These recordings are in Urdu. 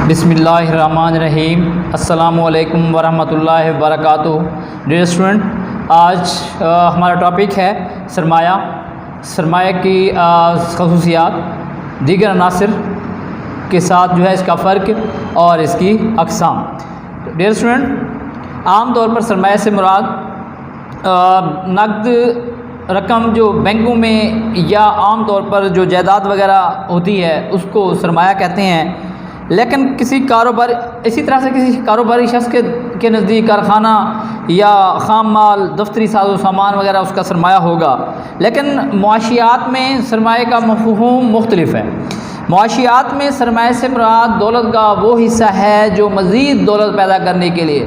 بسم اللہ الرحمن الرحیم۔ السلام علیکم ورحمۃ اللہ وبرکاتہ۔ ڈیئر اسٹوڈنٹ، آج ہمارا ٹاپک ہے سرمایہ کی خصوصیات، دیگر عناصر کے ساتھ جو ہے اس کا فرق اور اس کی اقسام۔ ڈیئر اسٹوڈنٹ، عام طور پر سرمایہ سے مراد نقد رقم جو بینکوں میں یا عام طور پر جو جائیداد وغیرہ ہوتی ہے اس کو سرمایہ کہتے ہیں، لیکن اسی طرح سے کسی کاروباری شخص کے نزدیک کارخانہ یا خام مال، دفتری ساز و سامان وغیرہ اس کا سرمایہ ہوگا، لیکن معاشیات میں سرمایہ کا مفہوم مختلف ہے۔ معاشیات میں سرمایہ سے مراد دولت کا وہ حصہ ہے جو مزید دولت پیدا کرنے کے لیے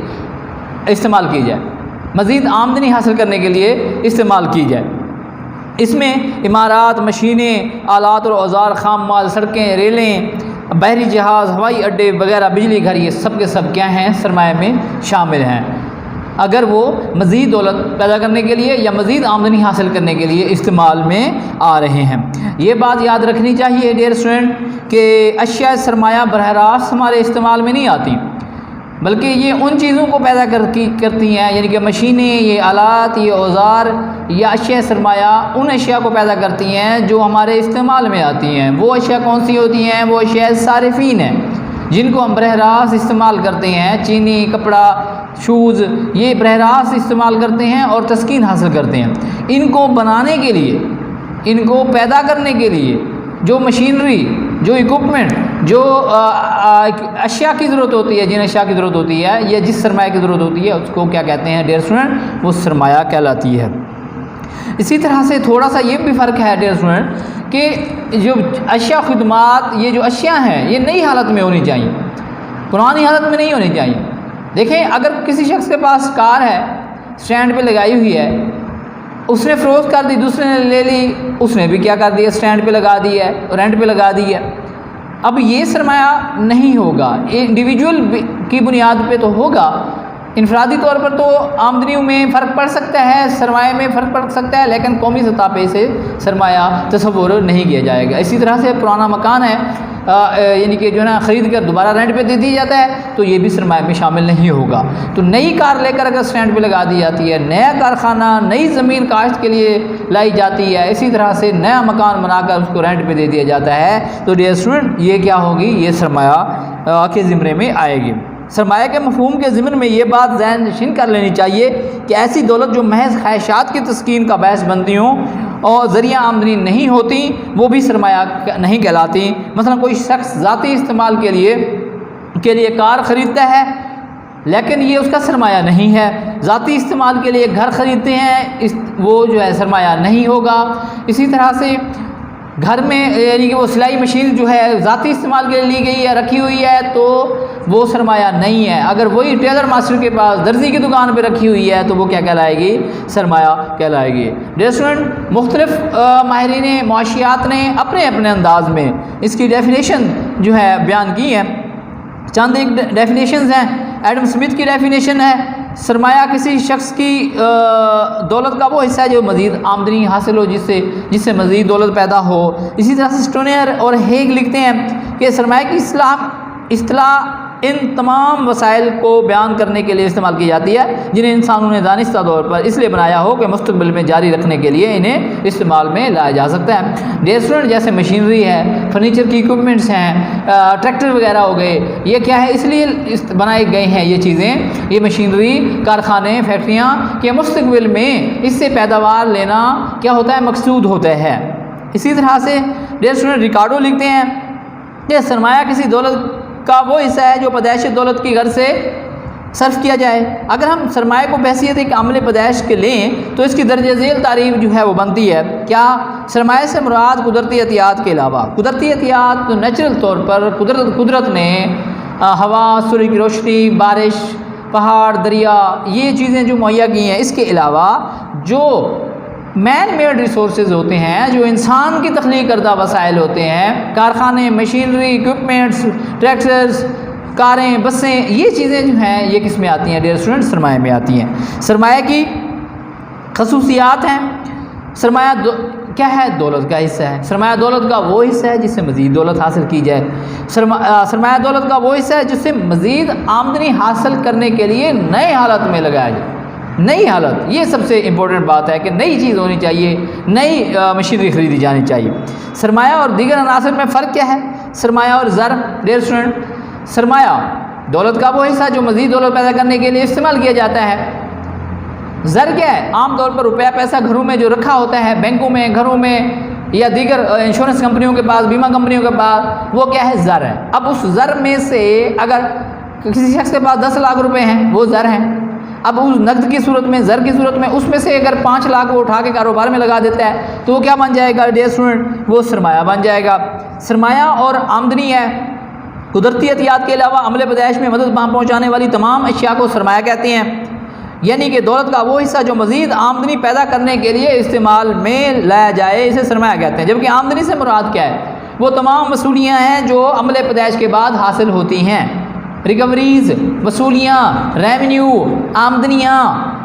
استعمال کی جائے، مزید آمدنی حاصل کرنے کے لیے استعمال کی جائے۔ اس میں عمارات، مشینیں، آلات اور اوزار، خام مال، سڑکیں، ریلیں، بحری جہاز، ہوائی اڈے وغیرہ، بجلی گھر، یہ سب کے سب کیا ہیں؟ سرمایہ میں شامل ہیں، اگر وہ مزید دولت پیدا کرنے کے لیے یا مزید آمدنی حاصل کرنے کے لیے استعمال میں آ رہے ہیں۔ یہ بات یاد رکھنی چاہیے ڈیئر اسٹوڈنٹ کہ اشیاء سرمایہ براہ راست ہمارے استعمال میں نہیں آتی، بلکہ یہ ان چیزوں کو پیدا کرتی ہیں، یعنی کہ مشینیں، یہ آلات، یہ اوزار یا اشیاء سرمایہ ان اشیاء کو پیدا کرتی ہیں جو ہمارے استعمال میں آتی ہیں۔ وہ اشیاء کون سی ہوتی ہیں؟ وہ اشیاء صارفین ہیں جن کو ہم براہ راست استعمال کرتے ہیں، چینی، کپڑا، شوز، یہ براہ راست استعمال کرتے ہیں اور تسکین حاصل کرتے ہیں۔ ان کو بنانے کے لیے، ان کو پیدا کرنے کے لیے جو مشینری، جو اکوپمنٹ، جو اشیاء کی ضرورت ہوتی ہے، جن اشیاء کی ضرورت ہوتی ہے یا جس سرمایہ کی ضرورت ہوتی ہے اس کو کیا کہتے ہیں ڈیئر اسٹوڈنٹ؟ وہ سرمایہ کہلاتی ہے۔ اسی طرح سے تھوڑا سا یہ بھی فرق ہے ڈیئر اسٹوڈنٹ کہ جو اشیاء خدمات، یہ جو اشیاء ہیں یہ نئی حالت میں ہونی چاہیے، پرانی حالت میں نہیں ہونی چاہیے۔ دیکھیں، اگر کسی شخص کے پاس کار ہے، اسٹینڈ پہ لگائی ہوئی ہے، اس نے فروخت کر دی، دوسرے نے لے لی، اس نے بھی کیا کر دیا؟ اسٹینڈ پہ لگا دی ہے، رینٹ پہ لگا دی ہے۔ اب یہ سرمایہ نہیں ہوگا، انڈیویجول کی بنیاد پہ تو ہوگا، انفرادی طور پر تو آمدنیوں میں فرق پڑ سکتا ہے، سرمایہ میں فرق پڑ سکتا ہے، لیکن قومی سطح پہ اسے سرمایہ تصور نہیں کیا جائے گا۔ اسی طرح سے پرانا مکان ہے، یعنی کہ جو ہے نا خرید کر دوبارہ رینٹ پہ دے دی جاتا ہے تو یہ بھی سرمایہ میں شامل نہیں ہوگا۔ تو نئی کار لے کر اگر اسٹینڈ پہ لگا دی جاتی ہے، نیا کارخانہ، نئی زمین کاشت کے لیے لائی جاتی ہے، اسی طرح سے نیا مکان بنا کر اس کو رینٹ پہ دے دیا جاتا ہے، تو ڈیئر اسٹوڈنٹ یہ کیا ہوگی؟ یہ سرمایہ کے زمرے میں آئے گی۔ سرمایہ کے مفہوم کے ضمن میں یہ بات ذہن نشین کر لینی چاہیے کہ ایسی دولت جو محض خواہشات کی تسکین کا باعث بنتی ہوں اور ذریعہ آمدنی نہیں ہوتی وہ بھی سرمایہ نہیں کہلاتی۔ مثلا کوئی شخص ذاتی استعمال کے لیے کار خریدتا ہے لیکن یہ اس کا سرمایہ نہیں ہے، ذاتی استعمال کے لیے گھر خریدتے ہیں، وہ جو ہے سرمایہ نہیں ہوگا۔ اسی طرح سے گھر میں یعنی کہ وہ سلائی مشین جو ہے ذاتی استعمال کے لیے لی گئی ہے، رکھی ہوئی ہے، تو وہ سرمایہ نہیں ہے۔ اگر وہی ٹیلر ماسٹر کے پاس درزی کی دکان پہ رکھی ہوئی ہے تو وہ کیا کہلائے گی؟ سرمایہ کہلائے گی۔ ڈیئر اسٹوڈنٹ، مختلف ماہرین معاشیات نے اپنے اپنے انداز میں اس کی ڈیفینیشن جو ہے بیان کی ہے۔ چند ایک ڈیفینیشنز ہیں۔ ایڈم سمتھ کی ڈیفینیشن ہے سرمایہ کسی شخص کی دولت کا وہ حصہ ہے جو مزید آمدنی حاصل ہو، جس سے مزید دولت پیدا ہو۔ اسی طرح سے اسٹونیر اور ہیگ لکھتے ہیں کہ سرمایہ کی اصطلاح ان تمام وسائل کو بیان کرنے کے لیے استعمال کی جاتی ہے جنہیں انسانوں نے دانستہ طور پر اس لیے بنایا ہو کہ مستقبل میں جاری رکھنے کے لیے انہیں استعمال میں لایا جا سکتا ہے۔ ڈیئر اسٹوڈنٹ، جیسے مشینری ہے، فرنیچر کی اکوپمنٹس ہیں، ٹریکٹر وغیرہ ہو گئے، یہ کیا ہے؟ اس لیے بنائے گئے ہیں یہ چیزیں، یہ مشینری، کارخانے، فیکٹریاں کہ مستقبل میں اس سے پیداوار لینا کیا ہوتا ہے؟ مقصود ہوتا ہے۔ اسی طرح سے ڈیئر اسٹوڈنٹ ریکارڈو لکھتے ہیں کہ سرمایہ کسی دولت کا وہ حصہ ہے جو پیدائش دولت کی غرض سے صرف کیا جائے۔ اگر ہم سرمایہ کو بحیثیت ایک عمل پیدائش کے لیں تو اس کی درجہ ذیل تعریف جو ہے وہ بنتی ہے کیا؟ سرمایہ سے مراد قدرتی عطیات کے علاوہ، قدرتی عطیات تو نیچرل طور پر قدرت نے ہوا، سورج کی روشنی، بارش، پہاڑ، دریا، یہ چیزیں جو مہیا کی ہیں، اس کے علاوہ جو مین میڈ ریسورسز ہوتے ہیں، جو انسان کی تخلیق کردہ وسائل ہوتے ہیں، کارخانے، مشینری، اکوپمنٹس، ٹریکٹرز، کاریں، بسیں، یہ چیزیں جو ہیں یہ کس میں آتی ہیں ڈیئر اسٹوڈنٹ؟ سرمایہ میں آتی ہیں۔ سرمایہ کی خصوصیات ہیں۔ سرمایہ کیا ہے؟ دولت کا حصہ ہے۔ سرمایہ دولت کا وہ حصہ ہے جس سے مزید دولت حاصل کی جائے۔ سرمایہ دولت کا وہ حصہ ہے جس سے مزید آمدنی حاصل کرنے کے لیے نئے حالت میں لگایا جائے۔ نئی حالت، یہ سب سے امپورٹنٹ بات ہے کہ نئی چیز ہونی چاہیے، نئی مشینری خریدی جانی چاہیے۔ سرمایہ اور دیگر عناصر میں فرق کیا ہے؟ سرمایہ اور زر، ڈیئر اسٹوڈنٹ، سرمایہ دولت کا وہ حصہ جو مزید دولت پیدا کرنے کے لیے استعمال کیا جاتا ہے۔ زر کیا ہے؟ عام طور پر روپیہ پیسہ گھروں میں جو رکھا ہوتا ہے، بینکوں میں، گھروں میں، یا دیگر انشورنس کمپنیوں کے پاس، بیمہ کمپنیوں کے پاس، وہ کیا ہے؟ زر ہے۔ اب اس زر میں سے اگر کسی شخص کے پاس 10 لاکھ روپے ہیں، وہ زر ہیں۔ اب اس نقد کی صورت میں، زر کی صورت میں، اس میں سے اگر 5 لاکھ وہ اٹھا کے کاروبار میں لگا دیتا ہے تو وہ کیا بن جائے گا ڈیئر اسٹوڈنٹ؟ وہ سرمایہ بن جائے گا۔ سرمایہ اور آمدنی ہے۔ قدرتی عطیات کے علاوہ عمل پیدائش میں مدد پہنچانے والی تمام اشیاء کو سرمایہ کہتے ہیں، یعنی کہ دولت کا وہ حصہ جو مزید آمدنی پیدا کرنے کے لیے استعمال میں لایا جائے، اسے سرمایہ کہتے ہیں۔ جبکہ آمدنی سے مراد کیا ہے؟ وہ تمام وصولیاں ہیں جو عمل پیدائش کے بعد حاصل ہوتی ہیں۔ ریکوریز، وصولیاں، ریونیو، آمدنیاں،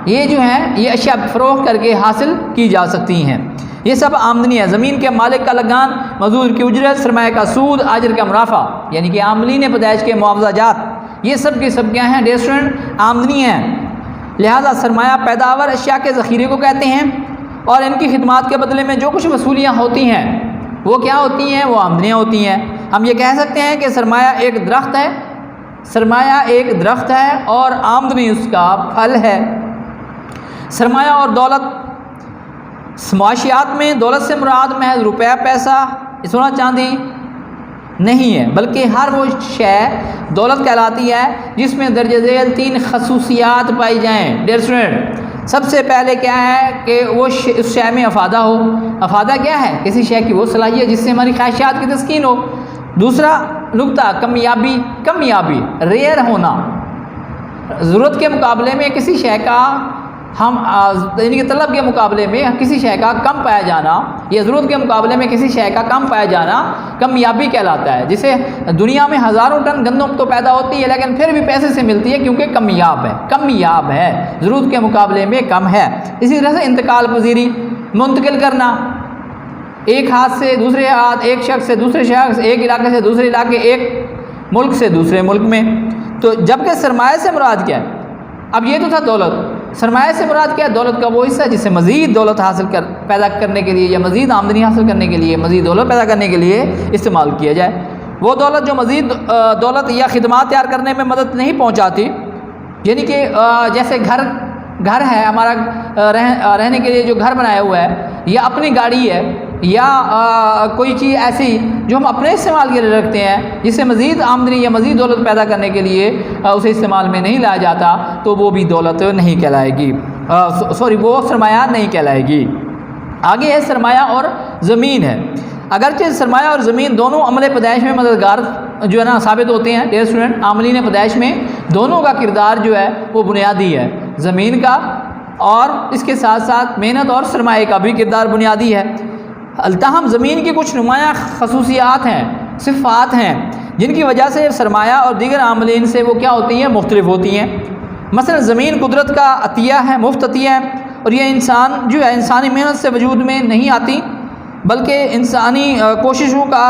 یہ جو ہیں یہ اشیاء فروخت کر کے حاصل کی جا سکتی ہیں۔ یہ سب آمدنی ہے۔ زمین کے مالک کا لگان، مزدور کی اجرت، سرمایہ کا سود، آجر کا منافع، یعنی کہ عاملین پیدائش کے معاوضہ جات، یہ سب کی سب کیا ہیں ڈیئر اسٹوڈنٹ؟ آمدنی ہیں۔ لہذا سرمایہ پیداوار اشیاء کے ذخیرے کو کہتے ہیں، اور ان کی خدمات کے بدلے میں جو کچھ وصولیاں ہوتی ہیں وہ کیا ہوتی ہیں؟ وہ آمدنیاں ہوتی ہیں۔ ہم یہ کہہ سکتے ہیں کہ سرمایہ ایک درخت ہے، سرمایہ ایک درخت ہے اور آمدنی اس کا پھل ہے۔ سرمایہ اور دولت، معاشیات میں دولت سے مراد محض روپیہ پیسہ، سونا چاندی نہیں ہے، بلکہ ہر وہ شے دولت کہلاتی ہے جس میں درجہ ذیل 3 خصوصیات پائی جائیں ڈیئر اسٹوڈنٹ۔ سب سے پہلے کیا ہے کہ وہ اس شے میں افادہ ہو۔ افادہ کیا ہے؟ کسی شے کی وہ صلاحیت جس سے ہماری خواہشات کی تسکین ہو۔ دوسرا نقطہ کمیابی، کمیابی، ریئر ہونا، ضرورت کے مقابلے میں کسی شے کا یعنی کہ طلب کے مقابلے میں کسی شے کا کم پایا جانا، یا ضرورت کے مقابلے میں کسی شے کا کم پایا جانا کمیابی کہلاتا ہے۔ جسے دنیا میں ہزاروں ٹن گندم تو پیدا ہوتی ہے لیکن پھر بھی پیسے سے ملتی ہے کیونکہ کمیاب ہے، کمیاب ہے، ضرورت کے مقابلے میں کم ہے۔ اسی طرح سے انتقال پذیری، منتقل کرنا ایک ہاتھ سے دوسرے ہاتھ، ایک شخص سے دوسرے شخص، ایک علاقے سے دوسرے علاقے، ایک ملک سے دوسرے ملک میں۔ تو جبکہ سرمایہ سے مراد کیا ہے؟ اب یہ تو تھا دولت، سرمایہ سے مراد کیا ہے؟ دولت کا وہ حصہ جس سے مزید دولت پیدا کرنے کے لیے، یا مزید آمدنی حاصل کرنے کے لیے، مزید دولت پیدا کرنے کے لیے استعمال کیا جائے۔ وہ دولت جو مزید دولت یا خدمات تیار کرنے میں مدد نہیں پہنچاتی، یعنی کہ جیسے گھر ہے ہمارا، رہنے کے لیے جو گھر بنایا ہوا ہے، یا اپنی گاڑی ہے، یا کوئی چیز ایسی جو ہم اپنے استعمال کے لیے رکھتے ہیں جس سے مزید آمدنی یا مزید دولت پیدا کرنے کے لیے اسے استعمال میں نہیں لایا جاتا، تو وہ بھی دولت نہیں کہلائے گی، وہ سرمایہ نہیں کہلائے گی۔ آگے ہے سرمایہ اور زمین ہے۔ اگرچہ سرمایہ اور زمین دونوں عمل پیدائش میں مددگار جو ہے نا ثابت ہوتے ہیں ڈیئر اسٹوڈنٹ، عاملین پیدائش میں دونوں کا کردار جو ہے وہ بنیادی ہے، زمین کا اور اس کے ساتھ ساتھ محنت اور سرمایہ کا بھی کردار بنیادی ہے۔ التاہم زمین کی کچھ نمایاں خصوصیات ہیں، صفات ہیں، جن کی وجہ سے سرمایہ اور دیگر عاملین سے وہ کیا ہوتی ہیں؟ مختلف ہوتی ہیں۔ مثلا زمین قدرت کا عطیہ ہے، مفت عطیہ ہے، اور یہ انسان جو ہے انسانی محنت سے وجود میں نہیں آتی، بلکہ انسانی کوششوں کا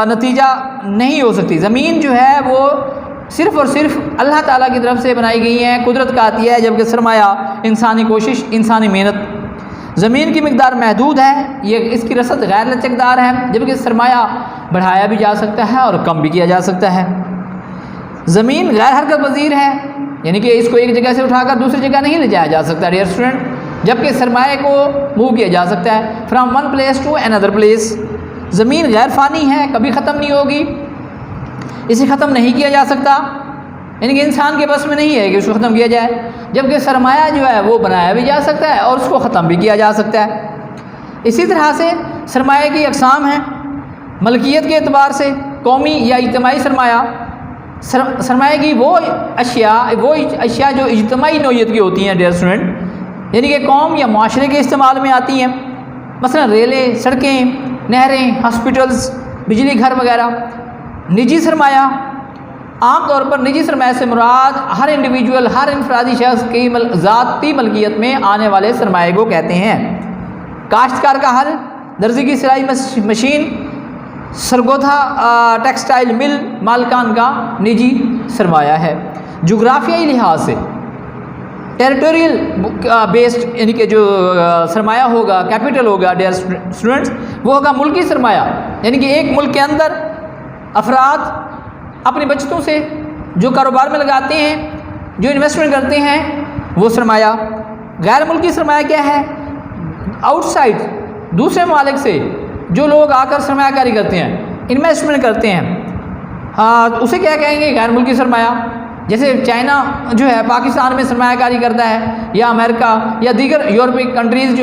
نتیجہ نہیں ہو سکتی۔ زمین جو ہے وہ صرف اور صرف اللہ تعالیٰ کی طرف سے بنائی گئی ہے، قدرت کا عطیہ ہے، جبکہ سرمایہ انسانی کوشش، انسانی محنت۔ زمین کی مقدار محدود ہے، یہ اس کی رسد غیر لچکدار ہے، جبکہ سرمایہ بڑھایا بھی جا سکتا ہے اور کم بھی کیا جا سکتا ہے۔ زمین غیر حرکت پذیر ہے، یعنی کہ اس کو ایک جگہ سے اٹھا کر دوسری جگہ نہیں لے جایا جا سکتا ڈیئر اسٹوڈنٹ، جبکہ سرمایہ کو موو کیا جا سکتا ہے from one place to another place. زمین غیر فانی ہے، کبھی ختم نہیں ہوگی، اسے ختم نہیں کیا جا سکتا، یعنی کہ انسان کے بس میں نہیں ہے کہ اس کو ختم کیا جائے، جبکہ سرمایہ جو ہے وہ بنایا بھی جا سکتا ہے اور اس کو ختم بھی کیا جا سکتا ہے۔ اسی طرح سے سرمایہ کی اقسام ہیں، ملکیت کے اعتبار سے قومی یا اجتماعی سرمایہ، سرمایہ کی وہ اشیاء جو اجتماعی نوعیت کی ہوتی ہیں ڈیئر اسٹوڈنٹ، یعنی کہ قوم یا معاشرے کے استعمال میں آتی ہیں، مثلا ریلیں، سڑکیں، نہریں، ہاسپٹلز، بجلی گھر وغیرہ۔ نجی سرمایہ، عام طور پر نجی سرمایہ سے مراد ہر انڈیویجول، ہر انفرادی شخص کی ذاتی ملکیت میں آنے والے سرمایہ کو کہتے ہیں۔ کاشتکار کا حل، درزی کی سلائی مشین، سرگودا ٹیکسٹائل مل مالکان کا نجی سرمایہ ہے۔ جغرافیائی لحاظ سے ٹیریٹوریل بیسڈ یعنی کہ جو سرمایہ ہوگا، کیپٹل ہوگا ڈیئر اسٹوڈنٹس، وہ ہوگا ملکی سرمایہ، یعنی کہ ایک ملک کے اندر افراد اپنی بچتوں سے جو کاروبار میں لگاتے ہیں، جو انویسٹمنٹ کرتے ہیں، وہ سرمایہ۔ غیر ملکی سرمایہ کیا ہے؟ آؤٹ سائڈ دوسرے ممالک سے جو لوگ آ کر سرمایہ کاری کرتے ہیں، انویسٹمنٹ کرتے ہیں، اسے کیا کہیں گے؟ غیر ملکی سرمایہ۔ جیسے چائنا جو ہے پاکستان میں سرمایہ کاری کرتا ہے، یا امریکہ یا دیگر یورپین کنٹریز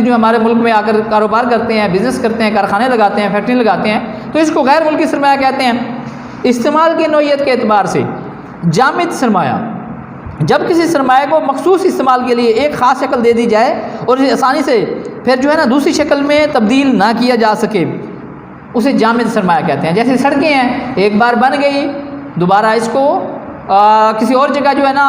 جو ہمارے ملک میں آ کر کاروبار کرتے ہیں، بزنس کرتے ہیں، کارخانے لگاتے ہیں، فیکٹری لگاتے ہیں، تو اس کو غیر ملکی سرمایہ کہتے ہیں۔ استعمال کی نوعیت کے اعتبار سے جامد سرمایہ، جب کسی سرمایہ کو مخصوص استعمال کے لیے ایک خاص شکل دے دی جائے اور اسے آسانی سے پھر جو ہے نا دوسری شکل میں تبدیل نہ کیا جا سکے، اسے جامد سرمایہ کہتے ہیں۔ جیسے سڑکیں ہیں، ایک بار بن گئی، دوبارہ اس کو کسی اور جگہ جو ہے نا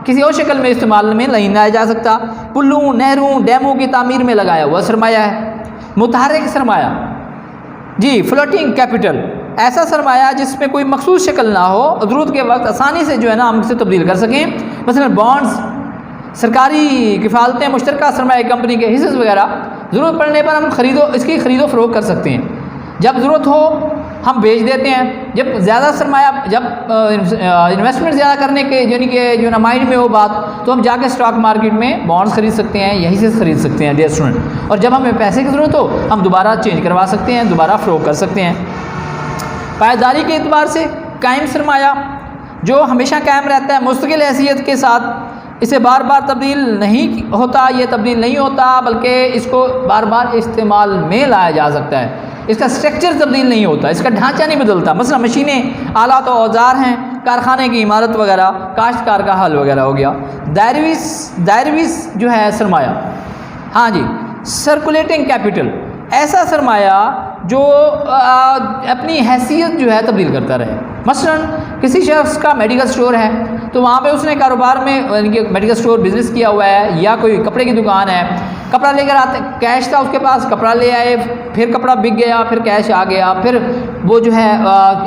کسی اور شکل میں استعمال میں نہیں لایا جا سکتا۔ پلوں، نہروں، ڈیموں کی تعمیر میں لگایا ہوا سرمایہ ہے۔ متحرک سرمایہ، جی فلوٹنگ کیپٹل، ایسا سرمایہ جس میں کوئی مخصوص شکل نہ ہو، ضرورت کے وقت آسانی سے جو ہے نا ہم اسے تبدیل کر سکیں، مثلا بانڈز، سرکاری کفالتیں، مشترکہ سرمایہ کمپنی کے حصص وغیرہ، ضرورت پڑنے پر ہم اس کی خرید و فروخت کر سکتے ہیں۔ جب ضرورت ہو ہم بیچ دیتے ہیں۔ جب زیادہ سرمایہ، جب انویسٹمنٹ زیادہ کرنے کے یعنی کہ جو نا مائنڈ میں ہو بات، تو ہم جا کے اسٹاک مارکیٹ میں بانڈز خرید سکتے ہیں، یہی سے خرید سکتے ہیں ڈیئر اسٹوڈنٹ۔ اور جب ہمیں پیسے کی ضرورت ہو ہم دوبارہ چینج کروا سکتے ہیں، دوبارہ فروغ کر سکتے ہیں۔ پائیداری کے اعتبار سے قائم سرمایہ، جو ہمیشہ قائم رہتا ہے مستقل حیثیت کے ساتھ، اسے بار بار تبدیل نہیں ہوتا، یہ تبدیل نہیں ہوتا، بلکہ اس کو بار بار استعمال میں لایا جا سکتا ہے۔ اس کا سٹرکچر تبدیل نہیں ہوتا، اس کا ڈھانچہ نہیں بدلتا۔ مثلا مشینیں، آلات و اوزار ہیں، کارخانے کی عمارت وغیرہ، کاشتکار کا حل وغیرہ ہو گیا۔ دائرویز جو ہے سرمایہ، ہاں جی، سرکولیٹنگ کیپٹل، ایسا سرمایہ جو اپنی حیثیت جو ہے تبدیل کرتا رہے۔ مثلا کسی شخص کا میڈیکل سٹور ہے، تو وہاں پہ اس نے کاروبار میں یعنی کہ میڈیکل سٹور بزنس کیا ہوا ہے، یا کوئی کپڑے کی دکان ہے، کپڑا لے کر آتے، کیش تھا اس کے پاس، کپڑا لے آئے، پھر کپڑا بک گیا، پھر کیش آ گیا، پھر وہ جو ہے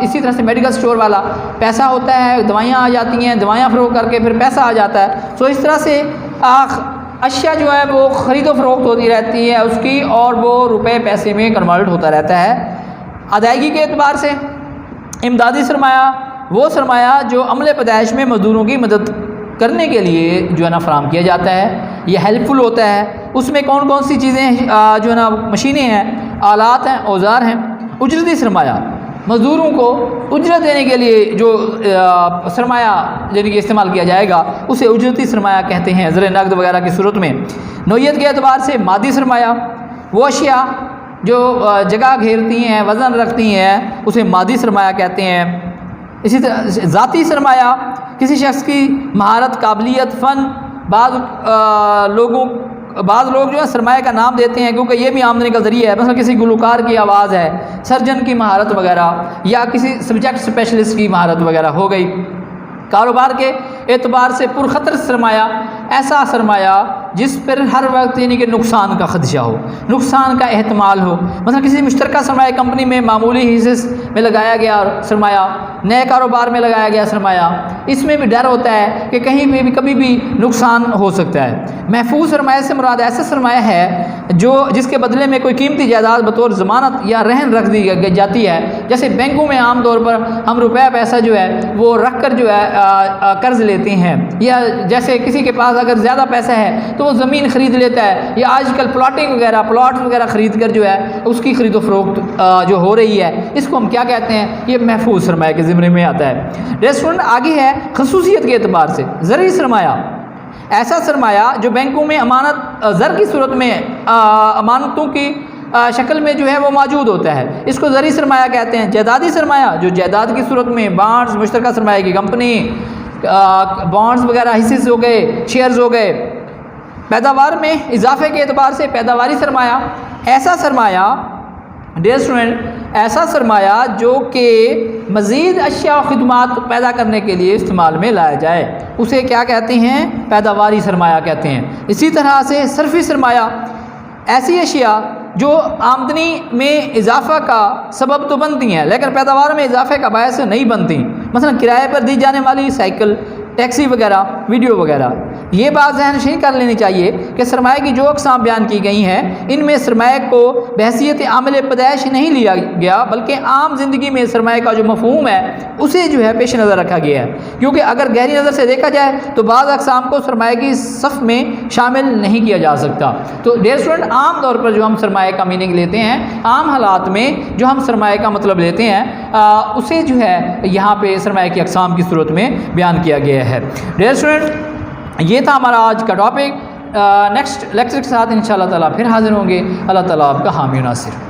اسی طرح سے میڈیکل سٹور والا پیسہ ہوتا ہے، دوائیاں آ جاتی ہیں، دوائیاں فروخت کر کے پھر پیسہ آ جاتا ہے۔ سو اس طرح سے اشیاء جو ہے وہ خرید و فروخت ہوتی رہتی ہے اس کی، اور وہ روپے پیسے میں کنورٹ ہوتا رہتا ہے۔ ادائیگی کے اعتبار سے امدادی سرمایہ، وہ سرمایہ جو عمل پیدائش میں مزدوروں کی مدد کرنے کے لیے جو ہے نا فراہم کیا جاتا ہے، یہ ہیلپ فل ہوتا ہے۔ اس میں کون کون سی چیزیں جو ہے نا مشینیں ہیں، آلات ہیں، اوزار ہیں۔ اجرتی سرمایہ، مزدوروں کو اجرت دینے کے لیے جو سرمایہ یعنی کہ استعمال کیا جائے گا اسے اجرتی سرمایہ کہتے ہیں، زر نقد وغیرہ کی صورت میں۔ نوعیت کے اعتبار سے مادی سرمایہ، وہ اشیاء جو جگہ گھیرتی ہیں، وزن رکھتی ہیں، اسے مادی سرمایہ کہتے ہیں۔ اسی طرح ذاتی سرمایہ، کسی شخص کی مہارت، قابلیت، فن، بعض لوگ جو ہے سرمایہ کا نام دیتے ہیں کیونکہ یہ بھی آمدنی کا ذریعہ ہے۔ مثلا کسی گلوکار کی آواز ہے، سرجن کی مہارت وغیرہ، یا کسی سبجیکٹ اسپیشلسٹ کی مہارت وغیرہ ہو گئی۔ کاروبار کے اعتبار سے پرخطر سرمایہ، ایسا سرمایہ جس پر ہر وقت یعنی کہ نقصان کا خدشہ ہو، نقصان کا احتمال ہو۔ مثلا کسی مشترکہ سرمایہ کمپنی میں معمولی حصص میں لگایا گیا سرمایہ، نئے کاروبار میں لگایا گیا سرمایہ، اس میں بھی ڈر ہوتا ہے کہ کہیں بھی کبھی بھی نقصان ہو سکتا ہے۔ محفوظ سرمایہ سے مراد ایسا سرمایہ ہے جس کے بدلے میں کوئی قیمتی جائیداد بطور ضمانت یا رہن رکھ دی جاتی ہے۔ جیسے بینکوں میں عام طور پر ہم روپے پیسہ جو ہے وہ رکھ کر جو ہے قرض لیتے ہیں، یا جیسے کسی کے پاس اگر زیادہ پیسہ ہے تو وہ زمین خرید لیتا ہے، یا آج کل پلاٹنگ وغیرہ، پلاٹ وغیرہ خرید کر جو ہے اس کی خرید و فروخت جو ہو رہی ہے، اس کو ہم کیا کہتے ہیں؟ یہ محفوظ سرمایہ کے ضمن میں آتا ہے۔ ریسٹورنٹ آگے ہے خصوصیت کے اعتبار سے زرعی سرمایہ، ایسا سرمایہ جو بینکوں میں امانت زر کی صورت میں امانتوں کی شکل میں جو ہے وہ موجود ہوتا ہے، اس کو زرعی سرمایہ کہتے ہیں۔ جائیدادی سرمایہ، جو جائیداد کی صورت میں بانڈز، مشترکہ سرمایہ کی کمپنی، بانڈز وغیرہ، حصص ہو گئے، شیئرز ہو گئے۔ پیداوار میں اضافے کے اعتبار سے پیداواری سرمایہ، ایسا سرمایہ ڈیئر اسٹوڈنٹ، ایسا سرمایہ جو کہ مزید اشیاء و خدمات پیدا کرنے کے لیے استعمال میں لایا جائے، اسے کیا کہتے ہیں؟ پیداواری سرمایہ کہتے ہیں۔ اسی طرح سے صرفی سرمایہ، ایسی اشیاء جو آمدنی میں اضافہ کا سبب تو بنتی ہیں لیکن پیداوار میں اضافے کا باعث نہیں بنتی، مثلا کرائے پر دی جانے والی سائیکل، ٹیکسی وغیرہ، ویڈیو وغیرہ۔ یہ بات ذہن نشین کر لینی چاہیے کہ سرمایہ کی جو اقسام بیان کی گئی ہیں ان میں سرمایہ کو بحیثیت عامل پیدائش نہیں لیا گیا، بلکہ عام زندگی میں سرمایہ کا جو مفہوم ہے اسے جو ہے پیش نظر رکھا گیا ہے، کیونکہ اگر گہری نظر سے دیکھا جائے تو بعض اقسام کو سرمایہ کی صف میں شامل نہیں کیا جا سکتا۔ تو ڈیئر اسٹوڈنٹ، عام طور پر جو ہم سرمایہ کا میننگ لیتے ہیں، عام حالات میں جو ہم سرمایہ کا مطلب لیتے ہیں اسے جو ہے یہاں پہ سرمایہ کی اقسام کی صورت میں بیان کیا گیا ہے۔ ڈیئر اسٹوڈنٹ، یہ تھا ہمارا آج کا ٹاپک۔ نیکسٹ لیکچر کے ساتھ انشاءاللہ تعالیٰ پھر حاضر ہوں گے۔ اللہ تعالیٰ آپ کا حامی و ناصر۔